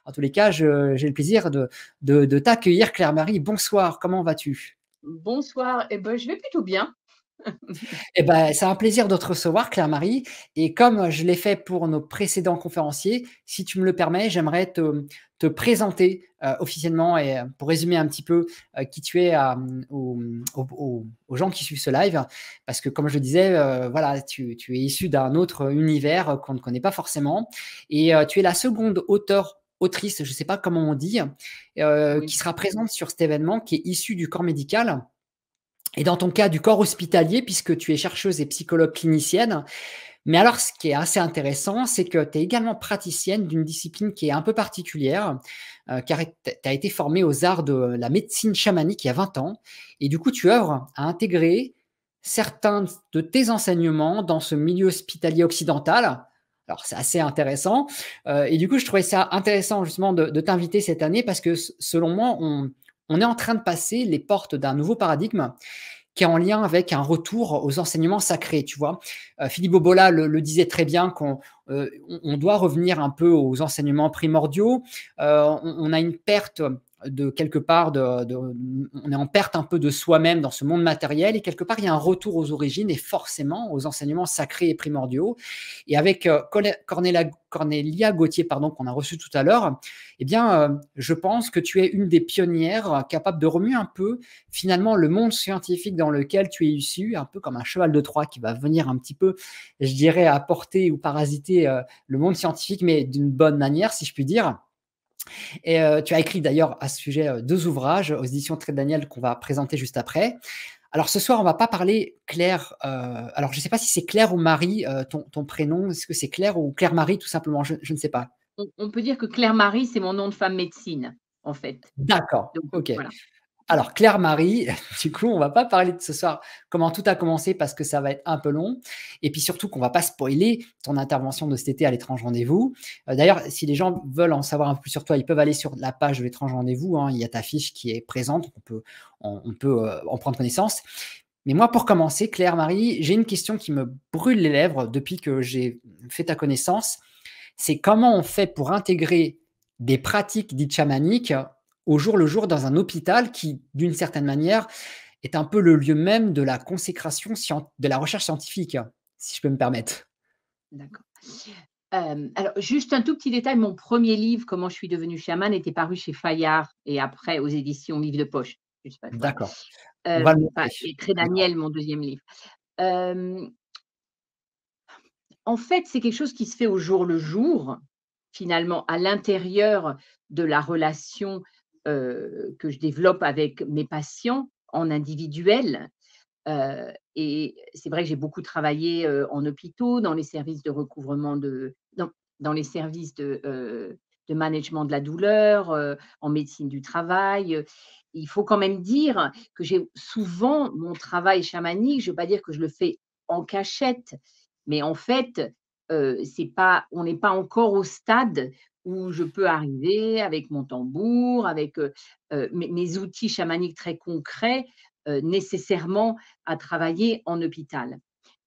En tous les cas, j'ai le plaisir de t'accueillir, Claire-Marie. Bonsoir, comment vas-tu? Bonsoir, eh ben, je vais plutôt bien. Eh ben, c'est un plaisir de te recevoir, Claire-Marie. Et comme je l'ai fait pour nos précédents conférenciers, si tu me le permets, j'aimerais te présenter officiellement et pour résumer un petit peu qui tu es aux gens qui suivent ce live. Parce que comme je le disais, voilà, tu es issu d'un autre univers qu'on ne connaît pas forcément. Et tu es la seconde autrice, je ne sais pas comment on dit, Oui. qui sera présente sur cet événement, qui est issu du corps médical. Et dans ton cas, du corps hospitalier, puisque tu es chercheuse et psychologue clinicienne. Mais alors, ce qui est assez intéressant, c'est que tu es également praticienne d'une discipline qui est un peu particulière, car tu as été formée aux arts de la médecine chamanique il y a 20 ans. Et du coup, tu œuvres à intégrer certains de tes enseignements dans ce milieu hospitalier occidental. Alors, c'est assez intéressant. Et du coup, je trouvais ça intéressant justement de t'inviter cette année parce que selon moi, on est en train de passer les portes d'un nouveau paradigme qui est en lien avec un retour aux enseignements sacrés, tu vois. Philippe Bobola le disait très bien qu'on doit revenir un peu aux enseignements primordiaux. On a une perte de quelque part, on est en perte un peu de soi-même dans ce monde matériel et quelque part il y a un retour aux origines et forcément aux enseignements sacrés et primordiaux. Et avec Cornélia Gauthier, pardon, qu'on a reçu tout à l'heure, eh bien, je pense que tu es une des pionnières capable de remuer un peu finalement le monde scientifique dans lequel tu es issu, un peu comme un cheval de Troie qui va venir un petit peu, je dirais, apporter ou parasiter le monde scientifique, mais d'une bonne manière, si je puis dire. Et tu as écrit d'ailleurs à ce sujet 2 ouvrages aux éditions Trait Daniel qu'on va présenter juste après. Alors ce soir, on va pas parler Claire. Alors je ne sais pas si c'est Claire ou Marie, ton prénom. Est-ce que c'est Claire ou Claire-Marie tout simplement? Je ne sais pas. On peut dire que Claire-Marie, c'est mon nom de femme médecine, en fait. D'accord, Donc ok. voilà. Alors, Claire-Marie, du coup, on va pas parler de ce soir comment tout a commencé parce que ça va être un peu long. Et puis surtout qu'on va pas spoiler ton intervention de cet été à l'étrange rendez-vous. D'ailleurs, si les gens veulent en savoir un peu plus sur toi, ils peuvent aller sur la page de l'étrange rendez-vous, hein. Il y a ta fiche qui est présente. On peut en prendre connaissance. Mais moi, pour commencer, Claire-Marie, j'ai une question qui me brûle les lèvres depuis que j'ai fait ta connaissance. C'est comment on fait pour intégrer des pratiques dites chamaniques au jour le jour dans un hôpital qui, d'une certaine manière, est un peu le lieu même de la consécration de la recherche scientifique, si je peux me permettre. D'accord. Alors juste un tout petit détail, mon premier livre, Comment je suis devenue chamane, était paru chez Fayard et après aux éditions Livre de poche. Je sais pas, voilà. D'accord, on va le Enfin, noter. et Trait D'accord. Daniel, mon deuxième livre. Hem, En fait, c'est quelque chose qui se fait au jour le jour, finalement, à l'intérieur de la relation, que je développe avec mes patients en individuel. Et c'est vrai que j'ai beaucoup travaillé, en hôpitaux, dans les services de recouvrement dans les services de management de la douleur, en médecine du travail, il faut quand même dire que j'ai souvent mon travail chamanique, je ne veux pas dire que je le fais en cachette, mais en fait, c'est pas on n'est pas encore au stade où je peux arriver avec mon tambour, avec, mes outils chamaniques très concrets, nécessairement à travailler en hôpital.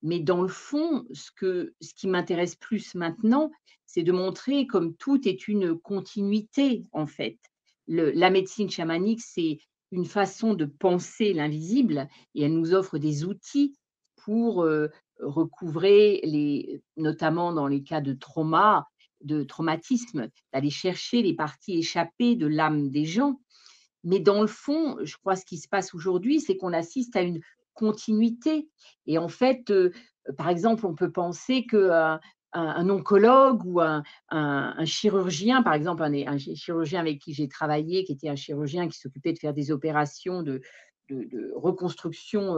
Mais dans le fond, ce qui m'intéresse plus maintenant, c'est de montrer comme tout est une continuité, en fait. La médecine chamanique, c'est une façon de penser l'invisible et elle nous offre des outils pour, recouvrer notamment dans les cas de traumatisme, d'aller chercher les parties échappées de l'âme des gens. Mais dans le fond, je crois ce qui se passe aujourd'hui, c'est qu'on assiste à une continuité et en fait, par exemple, on peut penser qu'un oncologue ou un chirurgien, par exemple, un chirurgien avec qui j'ai travaillé, qui était un chirurgien qui s'occupait de faire des opérations de reconstruction,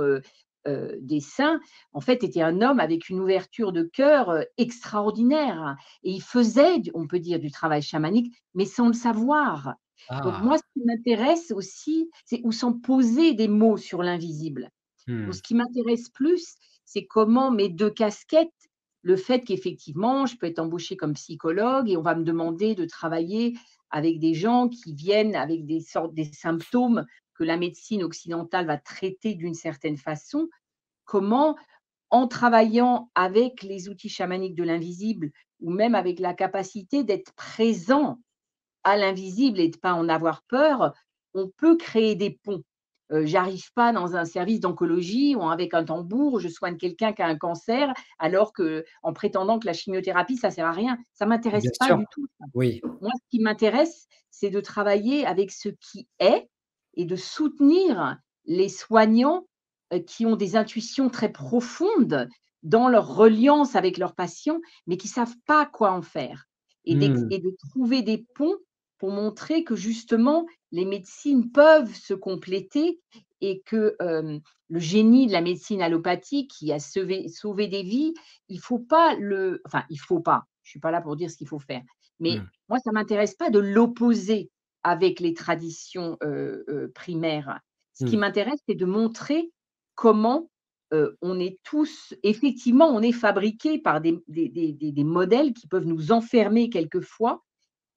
des seins, en fait, était un homme avec une ouverture de cœur, extraordinaire et il faisait on peut dire, du travail chamanique, mais sans le savoir. Donc moi, Ah, ce qui m'intéresse aussi, c'est ou sans poser des mots sur l'invisible. Donc mmh. ce qui m'intéresse plus, c'est comment mes 2 casquettes, le fait qu'effectivement, je peux être embauchée comme psychologue et on va me demander de travailler avec des gens qui viennent avec des symptômes que la médecine occidentale va traiter d'une certaine façon. Comment, en travaillant avec les outils chamaniques de l'invisible ou même avec la capacité d'être présent à l'invisible et de ne pas en avoir peur, on peut créer des ponts. J'arrive pas dans un service d'oncologie où avec un tambour, je soigne quelqu'un qui a un cancer, alors que en prétendant que la chimiothérapie, ça sert à rien. Ça Bien m'intéresse pas sûr. du tout ça. Oui. Moi, ce qui m'intéresse, c'est de travailler avec ce qui est et de soutenir les soignants, qui ont des intuitions très profondes dans leur reliance avec leurs patients, mais qui savent pas quoi en faire Mmh. et de trouver des ponts pour montrer que justement les médecines peuvent se compléter et que, le génie de la médecine allopathique qui a sauvé des vies, il faut pas le enfin il faut pas, je suis pas là pour dire ce qu'il faut faire, mais Mmh. moi ça m'intéresse pas de l'opposer avec les traditions, primaires. Ce qui Mmh. m'intéresse, c'est de montrer comment, on est tous effectivement, on est fabriqués par des modèles qui peuvent nous enfermer quelquefois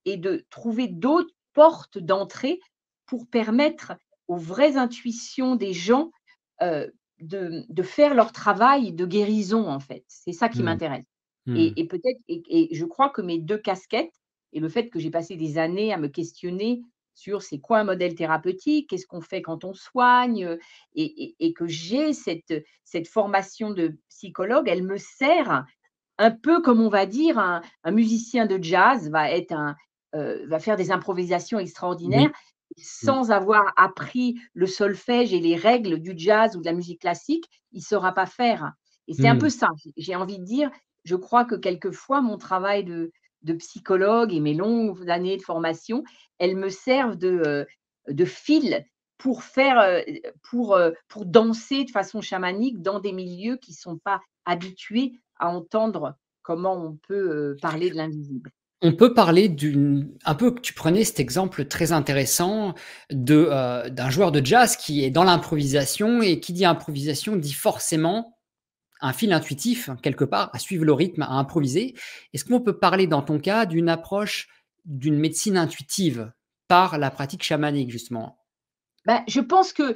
et de trouver d'autres portes d'entrée pour permettre aux vraies intuitions des gens, de faire leur travail de guérison, en fait. C'est ça qui Mmh. m'intéresse Mmh. et peut-être et je crois que mes 2 casquettes et le fait que j'ai passé des années à me questionner sur c'est quoi un modèle thérapeutique? Qu'est-ce qu'on fait quand on soigne? Et que j'ai cette formation de psychologue, elle me sert un peu comme on va dire un musicien de jazz va faire des improvisations extraordinaires Oui. Mmh. sans avoir appris le solfège et les règles du jazz ou de la musique classique, il ne saura pas faire et c'est un peu Mmh. ça. J'ai envie de dire, je crois que quelquefois mon travail de psychologue et mes longues années de formation, elles me servent de fil pour faire, pour danser de façon chamanique dans des milieux qui ne sont pas habitués à entendre comment on peut, parler de l'invisible. On peut parler d'une un peu tu prenais cet exemple très intéressant d'un joueur de jazz qui est dans l'improvisation et qui dit improvisation dit forcément un fil intuitif quelque part à suivre le rythme, à improviser. Est-ce qu'on peut parler dans ton cas d'une approche d'une médecine intuitive par la pratique chamanique justement? Bah, je pense que,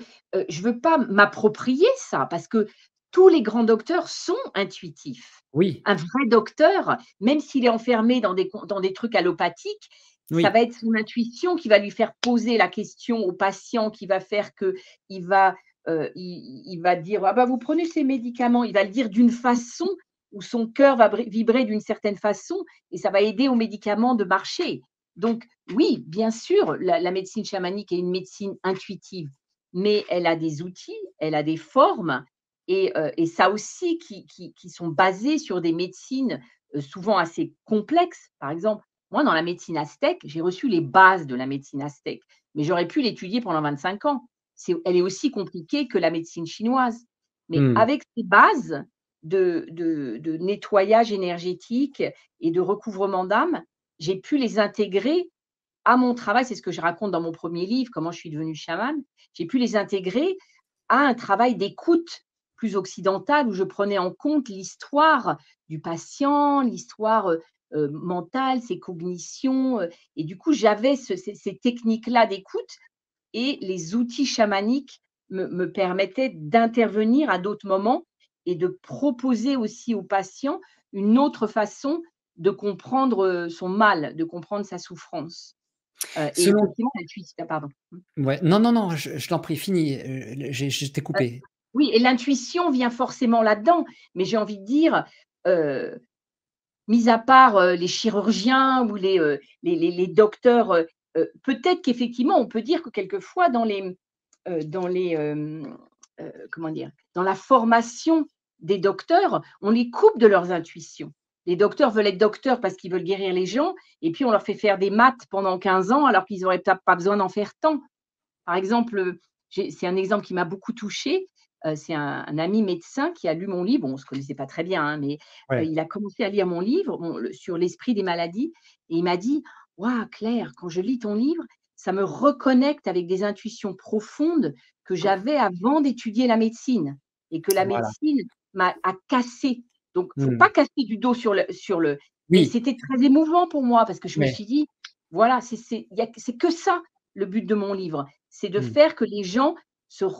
je veux pas m'approprier ça parce que tous les grands docteurs sont intuitifs. Oui, Un vrai docteur, même s'il est enfermé dans des trucs allopathiques, ça oui. va être son intuition qui va lui faire poser la question au patient, qui va faire qu'il va, il va dire: «Ah bah, vous prenez ces médicaments». Il va le dire d'une façon où son cœur va vibrer d'une certaine façon et ça va aider aux médicaments de marcher. Donc oui, bien sûr, la médecine chamanique est une médecine intuitive, mais elle a des outils, elle a des formes et ça aussi qui sont basés sur des médecines, souvent assez complexes. Par exemple, moi, dans la médecine aztèque, j'ai reçu les bases de la médecine aztèque, mais j'aurais pu l'étudier pendant 25 ans. Elle est aussi compliquée que la médecine chinoise. Mais Mmh. avec ces bases de nettoyage énergétique et de recouvrement d'âme, j'ai pu les intégrer à mon travail. C'est ce que je raconte dans mon premier livre, comment je suis devenue chamane. J'ai pu les intégrer à un travail d'écoute plus occidental où je prenais en compte l'histoire du patient, l'histoire, mentale, ses cognitions, et du coup, j'avais ces techniques-là d'écoute et les outils chamaniques me permettaient d'intervenir à d'autres moments et de proposer aussi aux patients une autre façon de comprendre, son mal, de comprendre sa souffrance. Et Selon effectivement, l'intuition pardon. ouais, non, non, non, je t'en prie, finis, je t'ai Heu, coupé. oui et l'intuition vient forcément là-dedans, mais j'ai envie de dire, heu, mis à part, les chirurgiens ou les docteurs, peut-être qu'effectivement, on peut dire que quelquefois dans les, comment dire? Dans la formation des docteurs, on les coupe de leurs intuitions. Les docteurs veulent être docteurs parce qu'ils veulent guérir les gens et puis on leur fait faire des maths pendant 15 ans alors qu'ils auraient peut-être pas besoin d'en faire tant. Par exemple, c'est un exemple qui m'a beaucoup touchée, c'est un ami médecin qui a lu mon livre. Bon, on ne se connaissait pas très bien, hein, mais Ouais. il a commencé à lire mon livre, sur l'esprit des maladies et il m'a dit: «Waouh Claire, quand je lis ton livre, ça me reconnecte avec des intuitions profondes que j'avais avant d'étudier la médecine et que la Voilà. médecine a cassé». Donc il faut Mmh. pas casser du dos sur le mais Oui, c'était très émouvant pour moi parce que je me ouais. suis dit: «Voilà, c'est que ça le but de mon livre, c'est de Mmh. faire que les gens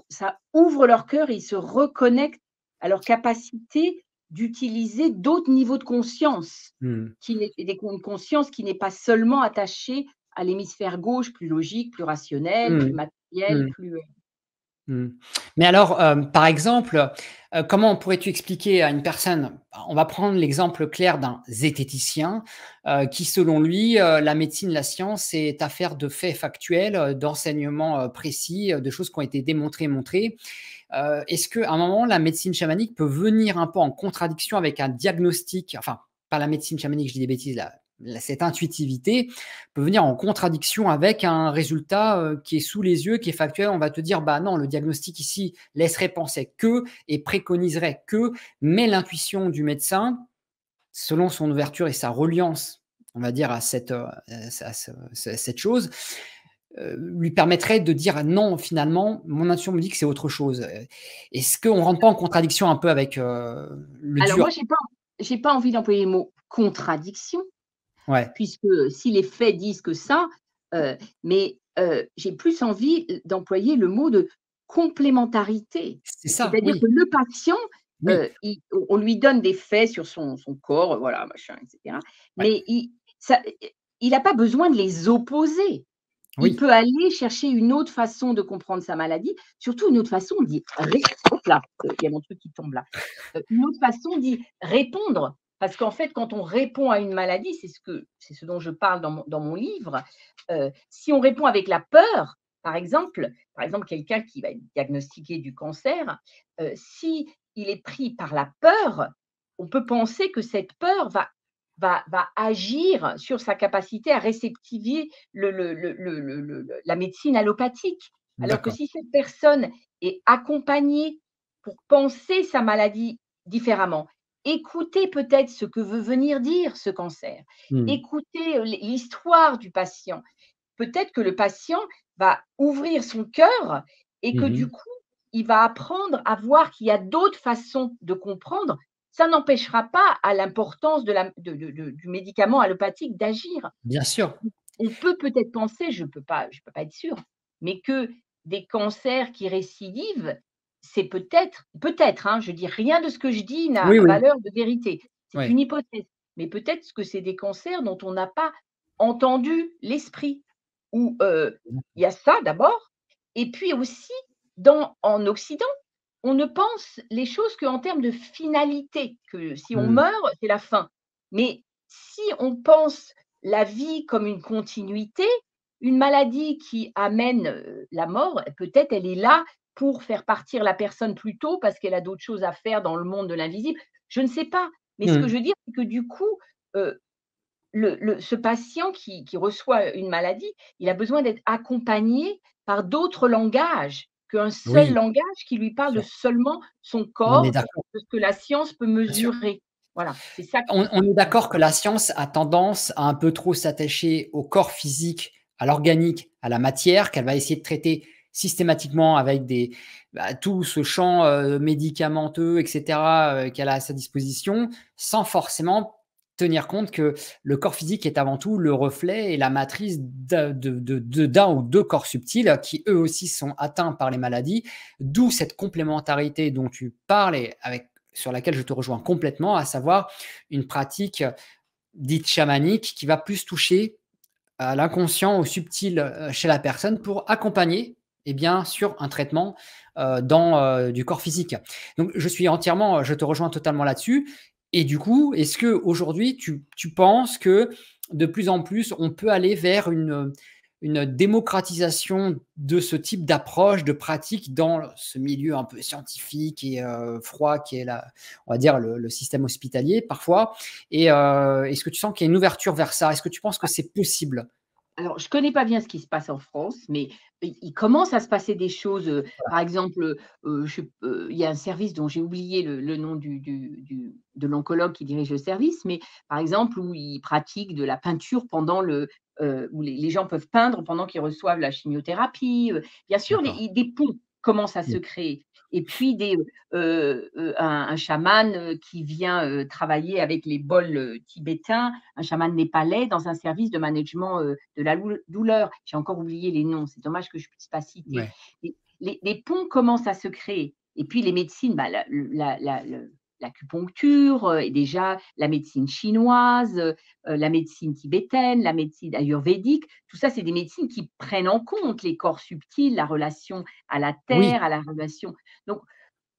ça ouvre leur cœur et ils se reconnectent à leur capacité d'utiliser d'autres niveaux de conscience, Mmh. qui n'est une conscience qui n'est pas seulement attachée à l'hémisphère gauche, plus logique, plus rationnel, plus Mmh. matériel, Mmh. plus, Mmh. Mais alors, par exemple, comment pourrais-tu expliquer à une personne on va prendre l'exemple clair d'un zététicien, qui selon lui, la médecine, la science est affaire de faits factuels, d'enseignements, précis, de choses qui ont été démontrées, montrées. Est-ce qu'à un moment, la médecine chamanique peut venir un peu en contradiction avec un diagnostic, enfin, pas la médecine chamanique, je dis des bêtises, cette intuitivité peut venir en contradiction avec un résultat qui est sous les yeux, qui est factuel. On va te dire, bah non, le diagnostic ici laisserait penser que et préconiserait que, mais l'intuition du médecin, selon son ouverture et sa reliance, on va dire, à cette chose, lui permettrait de dire: «Ah non, finalement, mon intuition me dit que c'est autre chose». Est-ce qu'on ne rentre pas en contradiction un peu avec, le alors dur? moi, j'ai pas envie d'employer le mot «contradiction», Ouais, puisque si les faits disent que ça, mais j'ai plus envie d'employer le mot de complémentarité. c'est ça, C'est-à-dire oui, que le patient, oui, il on lui donne des faits sur son corps, voilà, machin et cetera, ouais, mais il n'a pas besoin de les opposer. Il oui, peut aller chercher une autre façon de comprendre sa maladie, surtout une autre façon d'y hop là, il y a mon truc qui tombe là. Une autre façon d'y répondre, parce qu'en fait, quand on répond à une maladie, c'est ce dont je parle dans mon livre, si on répond avec la peur, par exemple quelqu'un qui va être diagnostiqué du cancer, si il est pris par la peur, on peut penser que cette peur va agir sur sa capacité à réceptiver la médecine allopathique. Alors que d'accord. si cette personne est accompagnée pour penser sa maladie différemment, écouter peut-être ce que veut venir dire ce cancer, Mmh. écouter l'histoire du patient. Peut-être que le patient va ouvrir son cœur et que Mmh du mh. coup, il va apprendre à voir qu'il y a d'autres façons de comprendre. Ça n'empêchera pas à l'importance du médicament allopathique d'agir. Bien sûr. On peut peut-être penser, je peux pas être sûre, mais que des cancers qui récidivent, c'est peut-être, hein, je dis rien de ce que je dis n'a Oui, oui, valeur de vérité. C'est ouais. une hypothèse, mais peut-être que c'est des cancers dont on n'a pas entendu l'esprit ou, il y a ça d'abord et puis aussi en Occident, on ne pense les choses qu'en termes de finalité, que si on Mmh. meurt, c'est la fin. Mais si on pense la vie comme une continuité, une maladie qui amène, la mort, peut-être elle est là pour faire partir la personne plus tôt parce qu'elle a d'autres choses à faire dans le monde de l'invisible. Je ne sais pas, mais ce que Mmh. je veux dire, c'est que du coup, heu, ce patient qui reçoit une maladie, il a besoin d'être accompagné par d'autres langages qu'un seul Oui, langage qui lui bien parle de sûr. seulement son On est corps, d'accord, de ce que la science peut bien sûr. mesurer. Voilà, c'est ça On est d'accord que la science a tendance à un peu trop s'attacher au corps physique, à l'organique, à la matière, qu'elle va essayer de traiter systématiquement avec tout ce champ, médicamenteux et cetera, qu'elle a à sa disposition, sans forcément tenir compte que le corps physique est avant tout le reflet et la matrice d'un ou 2 corps subtils qui, eux aussi, sont atteints par les maladies. D'où cette complémentarité dont tu parles et sur laquelle je te rejoins complètement, à savoir une pratique dite chamanique qui va plus toucher à l'inconscient, au subtil, chez la personne pour accompagner et bien sur un traitement, dans, du corps physique. Donc je te rejoins totalement là-dessus et du coup, est-ce qu'aujourd'hui tu penses que de plus en plus on peut aller vers une démocratisation de ce type d'approche, de pratique dans ce milieu un peu scientifique et froid qui est la on va dire le système hospitalier parfois? Et est-ce que tu sens qu'il y a une ouverture vers ça? Est-ce que tu penses que c'est possible? Alors, je connais pas bien ce qui se passe en France, mais il commence à se passer des choses, par exemple, il y a un service dont j'ai oublié le nom de l'oncologue qui dirige le service, mais par exemple, où ils pratiquent de la peinture où les gens peuvent peindre pendant qu'ils reçoivent la chimiothérapie, bien sûr, D'accord. des ponts commencent à Mmh. se créer et puis un chaman, qui vient, travailler avec les bols, tibétains, un chaman népalais dans un service de management, de la douleur. J'ai encore oublié les noms, c'est dommage que je ne puisse pas citer. Ouais. Les ponts commencent à se créer et puis les médecines, bah, l'acupuncture, et déjà la médecine chinoise, la médecine tibétaine, la médecine ayurvédique. Tout ça, c'est des médecines qui prennent en compte les corps subtils, la relation à la Oui. terre, à la relation donc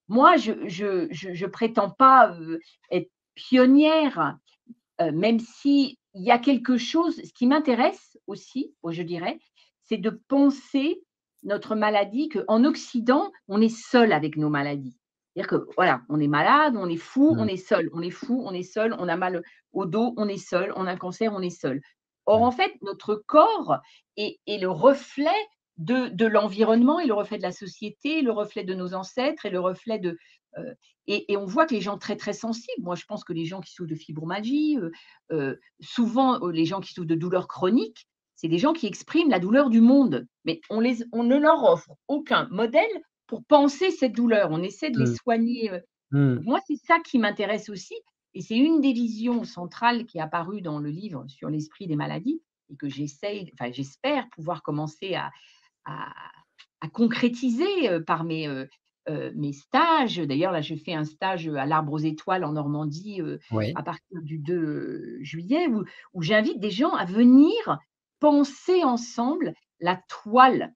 moi, je prétends pas, être pionnière, même s'il y a quelque chose ce qui m'intéresse aussi, je dirais, c'est de penser notre maladie qu'en Occident, on est seul avec nos maladies. C'est-à-dire que voilà, on est malade, on est fou, on Mmh. est seul, on est fou, on est seul, on a mal au dos, on est seul, on a un cancer, on est seul. Or, en Mmh. fait, notre corps est le reflet de l'environnement, est le reflet de la société, le reflet de nos ancêtres et le reflet de, et on voit que les gens très, très sensibles, moi je pense que les gens qui souffrent de fibromyalgie, souvent, les gens qui souffrent de douleurs chroniques, c'est des gens qui expriment la douleur du monde, mais on ne leur offre aucun modèle pour penser cette douleur. On essaie de les Mmh. soigner, Mmh. donc moi, c'est ça qui m'intéresse aussi et c'est une des visions centrales qui est apparue dans le livre sur l'esprit des maladies et que j'espère pouvoir commencer à à concrétiser, par mes stages. D'ailleurs, là, je fais un stage, à l'Arbre aux Étoiles en Normandie, Oui. à partir du 2 juillet où j'invite des gens à venir penser ensemble la toile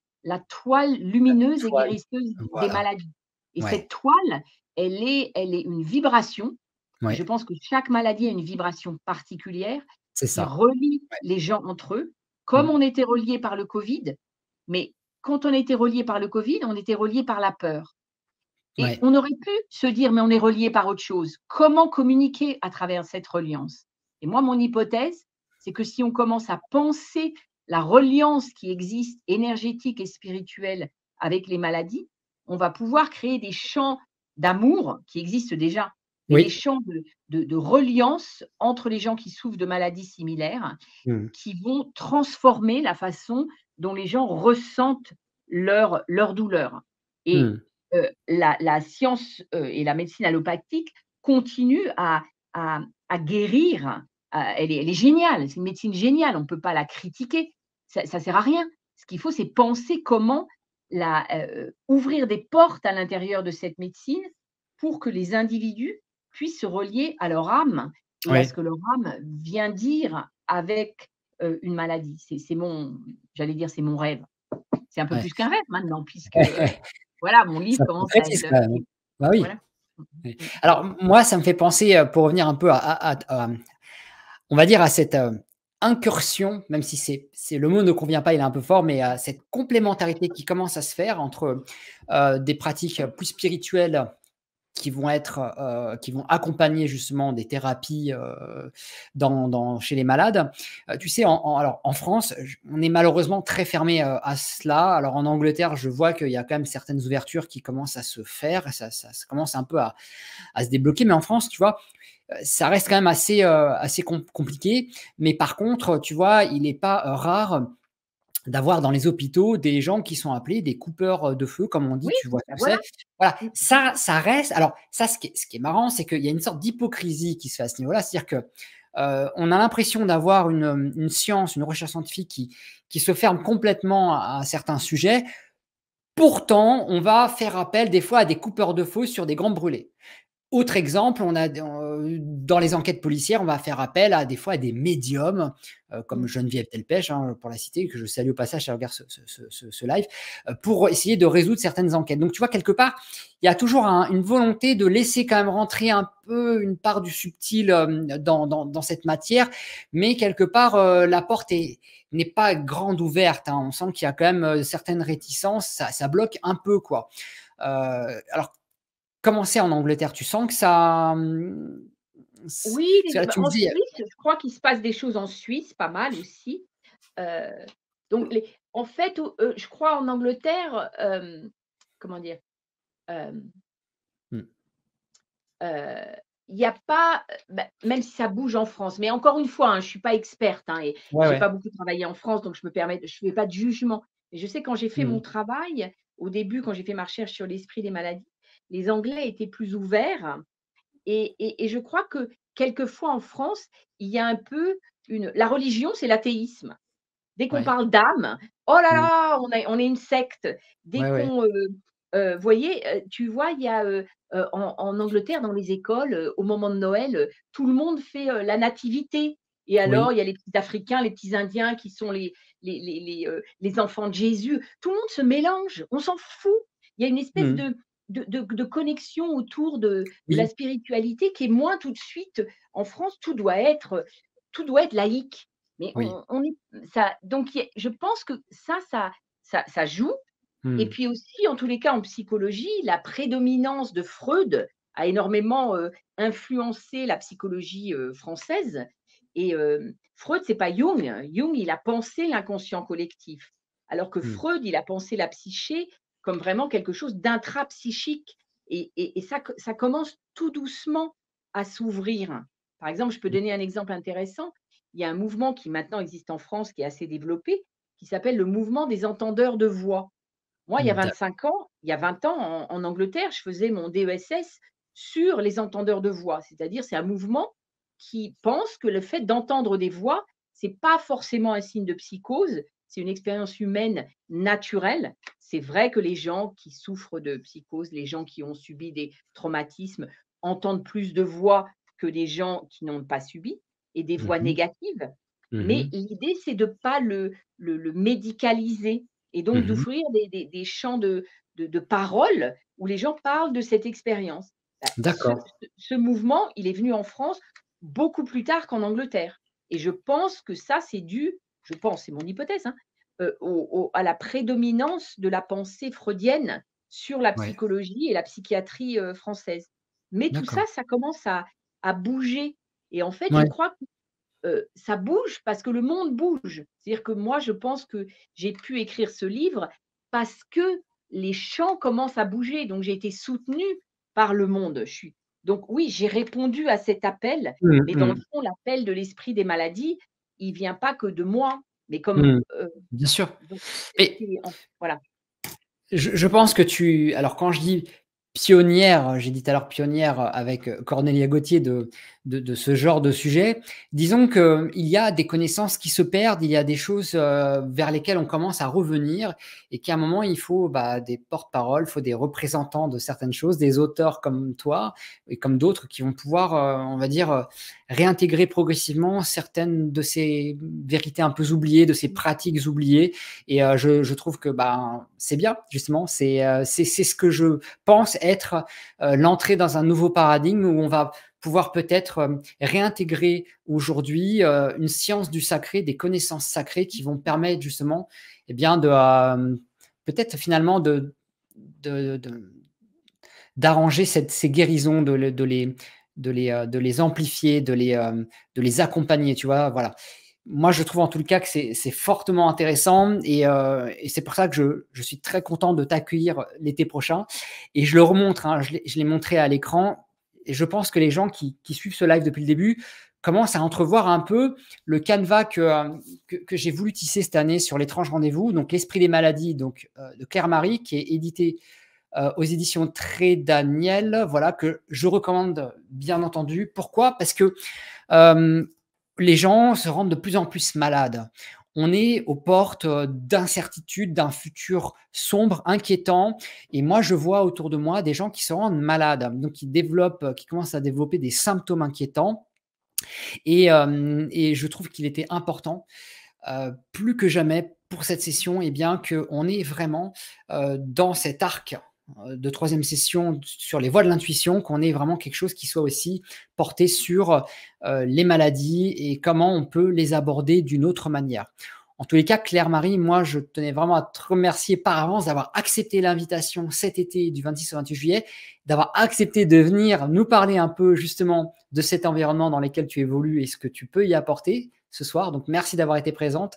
lumineuse et Toile. guérisseuse des Voilà. maladies et Ouais. cette toile, elle est une vibration et je Ouais. pense que chaque maladie a une vibration particulière C'est qui ça. relie Ouais. les gens entre eux, comme Mmh. on était reliés par le covid, mais quand on était reliés par le covid, on était reliés par la peur et Ouais. on aurait pu se dire: «Mais on est reliés par autre chose». Comment communiquer à travers cette reliance? Et moi, mon hypothèse, c'est que si on commence à penser la reliance qui existe énergétique et spirituelle avec les maladies, on va pouvoir créer des champs d'amour qui existent déjà, mais des Oui. champs de reliance entre les gens qui souffrent de maladies similaires, Mmh. qui vont transformer la façon dont les gens ressentent leur douleur et Mmh. la science, et la médecine allopathique continuent à guérir, elle est géniale, c'est une médecine géniale, on ne peut pas la critiquer, ça sert à rien. Ce qu'il faut, c'est penser comment ouvrir des portes à l'intérieur de cette médecine pour que les individus puissent se relier à leur âme et à ce Oui. que leur âme vient dire avec, une maladie. C'est mon j'allais dire, c'est mon rêve. C'est un peu Ouais. plus qu'un rêve maintenant puisque, voilà, mon livre Ça commence à concrétise être, quand même, hein. Bah oui. voilà. Mmh Oui. mh. Alors moi, ça me fait penser, pour revenir un peu on va dire à cette, incursion, même si c'est le mot ne convient pas, il est un peu fort, mais à cette complémentarité qui commence à se faire entre, des pratiques plus spirituelles qui vont accompagner justement des thérapies, chez les malades. Tu sais, alors en France, on est malheureusement très fermé, à cela. Alors en Angleterre, je vois qu'il y a quand même certaines ouvertures qui commencent à se faire, ça commence un peu à se débloquer, mais en France, tu vois, ça reste quand même assez compliqué. Mais par contre, tu vois, il n'est pas, rare d'avoir dans les hôpitaux des gens qui sont appelés des coupeurs, de feu, comme on dit, Oui, tu vois ce bah, que voilà. c'est? Voilà, Mmh. ça reste alors ça, ce qui est marrant, c'est qu'il y a une sorte d'hypocrisie qui se fait à ce niveau-là. C'est-à-dire que, on a l'impression d'avoir une science, une recherche scientifique qui se ferme complètement à certains sujets. Pourtant, on va faire appel des fois à des coupeurs de feu sur des grands brûlés. Autre exemple, on a dans les enquêtes policières, on va faire appel à des fois à des médiums, comme Mmh. Geneviève Delpech, hein, pour la citer, que je salue au passage si elle regarde ce live, pour essayer de résoudre certaines enquêtes. Donc tu vois, quelque part, il y a toujours une volonté de laisser quand même rentrer un peu une part du subtil, dans cette matière, mais quelque part, la porte n'est pas grande ouverte, hein. On sent qu'il y a quand même, certaines réticences, ça bloque un peu, quoi. Alors comment c'est en Angleterre? Tu sens que ça, Oui, parce que là, bah, tu me en dis Suisse, je crois qu'il se passe des choses en Suisse, pas mal aussi. Heu, donc en fait, je crois en Angleterre, comment dire? Hem, mmh, heu, il y a pas, bah, même si ça bouge en France, mais encore une fois, hein, je ne suis pas experte, hein, et ouais, j'ai pas ouais, beaucoup travaillé en France, donc je fais pas de jugement. Mais je sais quand j'ai fait mmh, mon travail, au début, quand j'ai fait ma recherche sur l'esprit des maladies, les Anglais étaient plus ouverts. Et je crois que quelquefois en France, il y a un peu la religion, c'est l'athéisme. Dès qu'on ouais, parle d'âme, oh là mmh, là, on est une secte. Dès ouais, ouais, qu'on, voyez, tu vois, il y a, en Angleterre, dans les écoles, au moment de Noël, tout le monde fait, la nativité et alors Oui. il y a les petits Africains, les petits Indiens qui sont les enfants de Jésus. Tout le monde se mélange, on s'en fout. Il y a une espèce Mmh. de connexion autour de la Oui, spiritualité qui est moins tout de suite en France, tout doit être laïque. Mais oui. on est ça donc il y a je pense que ça joue et Mmh. puis aussi, en tous les cas, en psychologie, la prédominance de Freud a énormément, influencé la psychologie, française et Freud, c'est pas Jung. Jung, il a pensé l'inconscient collectif, alors que Mmh. Freud, il a pensé la psyché comme vraiment quelque chose d'intrapsychique et ça commence tout doucement à s'ouvrir. Par exemple, je peux donner un exemple intéressant. Il y a un mouvement qui maintenant existe en France, qui est assez développé, qui s'appelle le mouvement des entendeurs de voix. Moi, il y a Mmh. 25 ans, il y a 20 ans en Angleterre, je faisais mon DESS sur les entendeurs de voix. C'est-à-dire, c'est un mouvement qui pense que le fait d'entendre des voix, c'est pas forcément un signe de psychose, c'est une expérience humaine naturelle. C'est vrai que les gens qui souffrent de psychose, les gens qui ont subi des traumatismes, entendent plus de voix que des gens qui n'ont pas subi et des voix Mmh. négatives. Mais Mmh. l'idée, c'est de ne pas le médicaliser et donc Mmh. d'offrir des champs de parole où les gens parlent de cette expérience. Bah, D'accord. ce mouvement, il est venu en France beaucoup plus tard qu'en Angleterre et je pense que ça, c'est dû, je pense, c'est mon hypothèse, hein, à la prédominance de la pensée freudienne sur la Ouais. psychologie et la psychiatrie, française. Mais tout ça, D'accord. ça commence à bouger et en fait, je Ouais. crois ça bouge parce que le monde bouge. C'est-à-dire que moi, je pense que j'ai pu écrire ce livre parce que les champs commencent à bouger, donc j'ai été soutenue par le monde. Donc oui, j'ai répondu à cet appel, Mmh mais dans le mh. fond, l'appel de l'esprit des maladies, il vient pas que de moi, mais comme, Mmh. Bien sûr. donc Mais voilà. je pense que alors quand je dis pionnière, j'ai dit tout à l'heure pionnière avec Cornelia Gautier de ce genre de sujet. Disons qu'il y a des connaissances qui se perdent, il y a des choses vers lesquelles on commence à revenir et qu'à un moment il faut des porte-paroles, il faut des représentants de certaines choses, des auteurs comme toi et comme d'autres qui vont pouvoir, on va dire, réintégrer progressivement certaines de ces vérités un peu oubliées, de ces pratiques oubliées et je trouve que c'est bien, justement. C'est ce que je pense être l'entrée dans un nouveau paradigme où on va pouvoir peut-être réintégrer aujourd'hui une science du sacré, des connaissances sacrées qui vont permettre justement de peut-être finalement de d'arranger ces guérisons, de les amplifier, de les accompagner, tu vois, voilà. Moi, je trouve en tout cas que c'est fortement intéressant et c'est pour ça que je suis très content de t'accueillir l'été prochain et je le remontre, hein, je l'ai montré à l'écran et je pense que les gens qui suivent ce live depuis le début commencent à entrevoir un peu le canevas que j'ai voulu tisser cette année sur l'étrange rendez-vous, donc l'esprit des maladies donc, de Claire Marie qui est édité aux éditions Très Daniel, voilà, que je recommande bien entendu. Pourquoi? Parce que euh, les gens se rendent de plus en plus malades. On est aux portes d'incertitude, d'un futur sombre, inquiétant. Et moi, je vois autour de moi des gens qui se rendent malades, donc qui commencent à développer des symptômes inquiétants. Et je trouve qu'il était important, plus que jamais pour cette session, eh bien, qu'on est vraiment dans cet arc de troisième session sur les voies de l'intuition, qu'on ait vraiment quelque chose qui soit aussi porté sur les maladies et comment on peut les aborder d'une autre manière. En tous les cas, Claire-Marie, moi, je tenais vraiment à te remercier par avance d'avoir accepté l'invitation cet été du 26 au 28 juillet, d'avoir accepté de venir nous parler un peu justement de cet environnement dans lequel tu évolues et ce que tu peux y apporter ce soir. Donc, merci d'avoir été présente.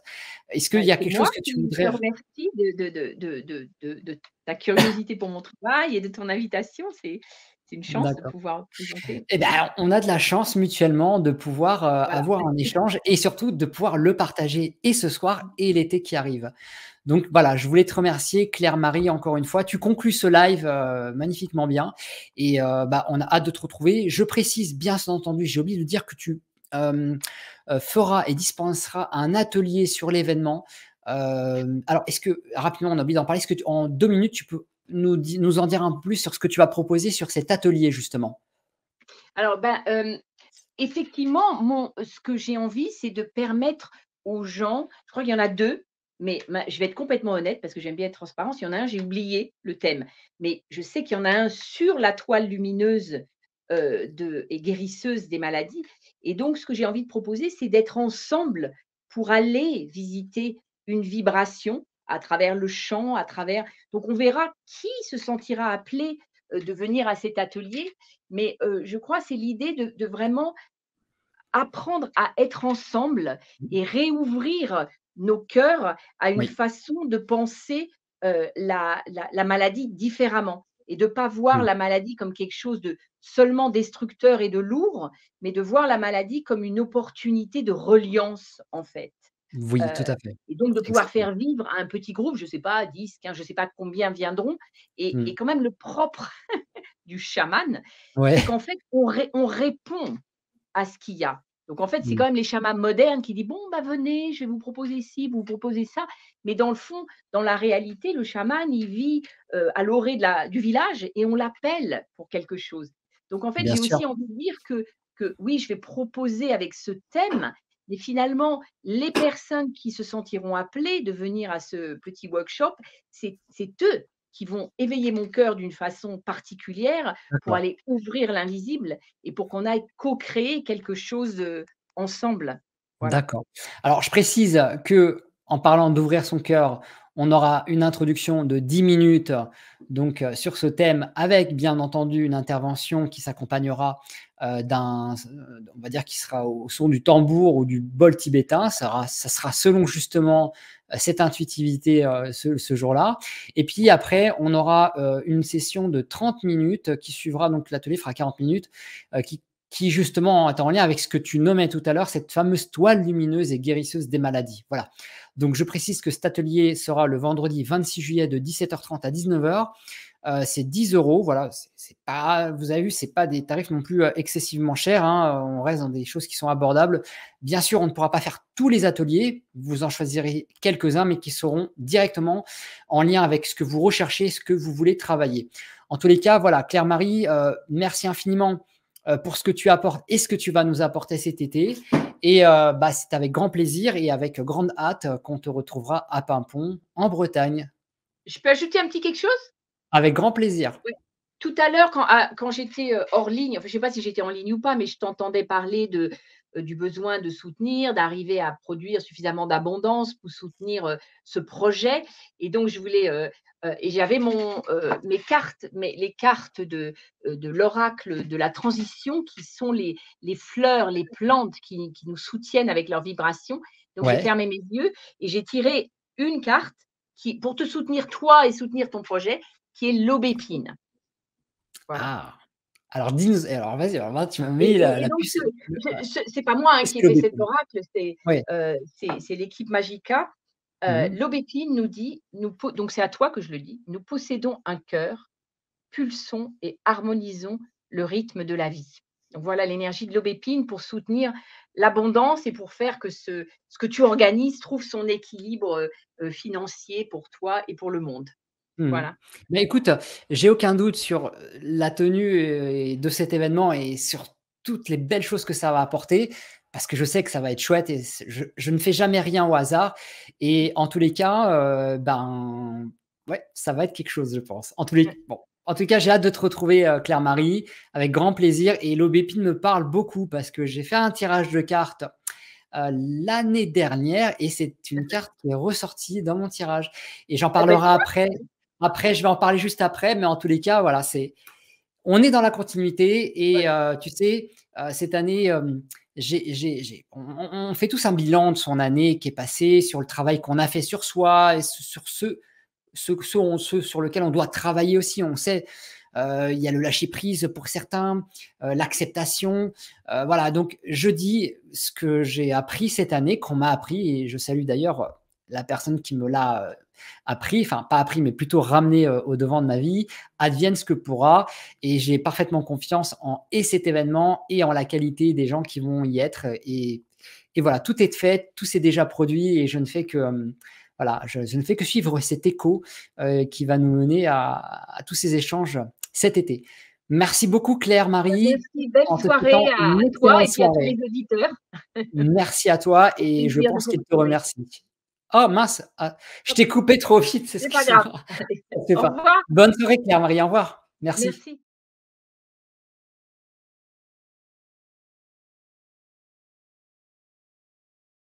Est-ce qu'il Bah, y a c'est quelque moi chose que tu qui te voudrais... remercie de ta curiosité pour mon travail et de ton invitation. C'est une chance de D'accord. pouvoir présenter. Eh ben, on a de la chance mutuellement de pouvoir Voilà. avoir un échange et surtout de pouvoir le partager et ce soir et l'été qui arrive. Donc voilà, je voulais te remercier, Claire-Marie, encore une fois. Tu conclus ce live magnifiquement bien et on a hâte de te retrouver. Je précise, bien entendu, j'ai oublié de dire que tu feras et dispenseras un atelier sur l'événement. Alors, est-ce que, rapidement, on a oublié d'en parler, est-ce que en 2 minutes, tu peux nous en dire un peu plus sur ce que tu vas proposer sur cet atelier, justement? Alors, effectivement, ce que j'ai envie, c'est de permettre aux gens, je crois qu'il y en a 2, mais je vais être complètement honnête parce que j'aime bien être transparente. Il y en a un, j'ai oublié le thème, mais je sais qu'il y en a un sur la toile lumineuse, et guérisseuse des maladies, et donc ce que j'ai envie de proposer, c'est d'être ensemble pour aller visiter une vibration à travers le chant, à travers, donc on verra qui se sentira appelé, de venir à cet atelier, mais je crois c'est l'idée de vraiment apprendre à être ensemble et réouvrir nos cœurs à une Oui, façon de penser, la maladie différemment, et de ne pas voir oui, la maladie comme quelque chose de seulement destructeur et de lourd, mais de voir la maladie comme une opportunité de reliance, en fait. oui, tout Heu à fait. et donc de pouvoir Exactement. faire vivre à un petit groupe, je ne sais pas 10, 15, je ne sais pas combien viendront, et Mmh. quand même le propre du chaman, c'est Ouais. qu'en fait on répond à ce qu'il y a. Donc en fait, c'est Mmh. quand même les chamans modernes qui disent: «Bon, bah, venez, je vais vous proposer ci, vous proposer ça». Mais dans le fond, dans la réalité, le chaman, il vit, à l'orée du village, et on l'appelle pour quelque chose. Donc en fait, Bien j'ai sûr. aussi envie de dire que oui, je vais proposer avec ce thème, mais finalement, les personnes qui se sentiront appelées de venir à ce petit workshop, c'est eux qui vont éveiller mon cœur d'une façon particulière pour D'accord. aller ouvrir l'invisible et pour qu'on aille co-créer quelque chose, ensemble. Voilà. D'accord. Alors, je précise que en parlant d'ouvrir son cœur, on aura une introduction de 10 minutes, donc sur ce thème avec bien entendu une intervention qui s'accompagnera, on va dire qui sera au son du tambour ou du bol tibétain. Ça sera selon justement, cette intuitivité, ce jour-là, et puis après on aura, une session de 30 minutes qui suivra, donc l'atelier fera 40 minutes, qui justement est en lien avec ce que tu nommais tout à l'heure, cette fameuse toile lumineuse et guérisseuse des maladies. Voilà. Donc je précise que cet atelier sera le vendredi 26 juillet de 17h30 à 19h. C'est 10 euros. Voilà, c'est pas, vous avez vu, c'est pas des tarifs non plus excessivement chers, hein. On reste dans des choses qui sont abordables. Bien sûr, on ne pourra pas faire tous les ateliers. Vous en choisirez quelques-uns, mais qui seront directement en lien avec ce que vous recherchez, ce que vous voulez travailler. En tous les cas, voilà, Claire-Marie, merci infiniment pour ce que tu apportes et ce que tu vas nous apporter cet été. Et c'est avec grand plaisir et avec grande hâte qu'on te retrouvera à Paimpont, en Bretagne. Je peux ajouter un petit quelque chose? Avec grand plaisir. Oui. Tout à l'heure, quand j'étais, hors ligne, enfin, je ne sais pas si j'étais en ligne ou pas, mais je t'entendais parler du besoin de soutenir, d'arriver à produire suffisamment d'abondance pour soutenir, ce projet, et donc je voulais, et j'avais les cartes de l'oracle de la transition, qui sont les fleurs, les plantes qui nous soutiennent avec leurs vibrations. Donc j'ai Ouais. fermé mes yeux et j'ai tiré une carte qui pour te soutenir toi et soutenir ton projet, qui est l'aubépine. Voilà. Ah! Alors dis-nous, alors vas-y, alors là tu m'as Et mis et et la donc puce c'est pas moi, hein, qu'est-ce qui que ai fait cet l'aubépine? oracle, Ouais. c'est l'équipe Magica. Mmh. L'aubépine nous dit, donc c'est à toi que je le dis: «Nous possédons un cœur, pulsons et harmonisons le rythme de la vie». Donc voilà l'énergie de l'aubépine pour soutenir l'abondance et pour faire que ce que tu organises trouve son équilibre, financier pour toi et pour le monde. Mmh. Voilà. Mais écoute, j'ai aucun doute sur la tenue de cet événement et sur toutes les belles choses que ça va apporter, parce que je sais que ça va être chouette et je ne fais jamais rien au hasard, et en tous les cas, ouais, ça va être quelque chose, je pense. En tout cas, j'ai hâte de te retrouver, Claire-Marie, avec grand plaisir, et l'aubépine me parle beaucoup parce que j'ai fait un tirage de cartes, l'année dernière, et c'est une carte qui est ressortie dans mon tirage, et j'en Eh beh, parlerai tu vois? après. Après, je vais en parler juste après, mais en tous les cas, voilà, on est dans la continuité, et Ouais. tu sais, cette année, on fait tous un bilan de son année qui est passée, sur le travail qu'on a fait sur soi et sur ce sur lequel on doit travailler aussi. On sait, il y a le lâcher prise pour certains, l'acceptation, voilà. Donc je dis ce que j'ai appris cette année, qu'on m'a appris, et je salue d'ailleurs la personne qui me l'a, appris, enfin pas appris, mais plutôt ramené, au devant de ma vie. Advienne ce que pourra, et j'ai parfaitement confiance en cet événement et en la qualité des gens qui vont y être, et voilà, tout est fait, tout s'est déjà produit, et je ne fais que, voilà, je ne fais que suivre cet écho, qui va nous mener à tous ces échanges cet été. Merci beaucoup Claire-Marie. Merci, belle En te soirée souhaitant à une toi excellente et puis à tous les soirée. auditeurs. Merci à toi Au et je plaisir de pense vous qu'il te retrouver. remercie. Oh mince, ah, je t'ai coupé trop vite, C'est pas grave. excuse-moi. C'est Au pas revoir, bonne soirée Claire-Marie, au revoir. Merci. merci.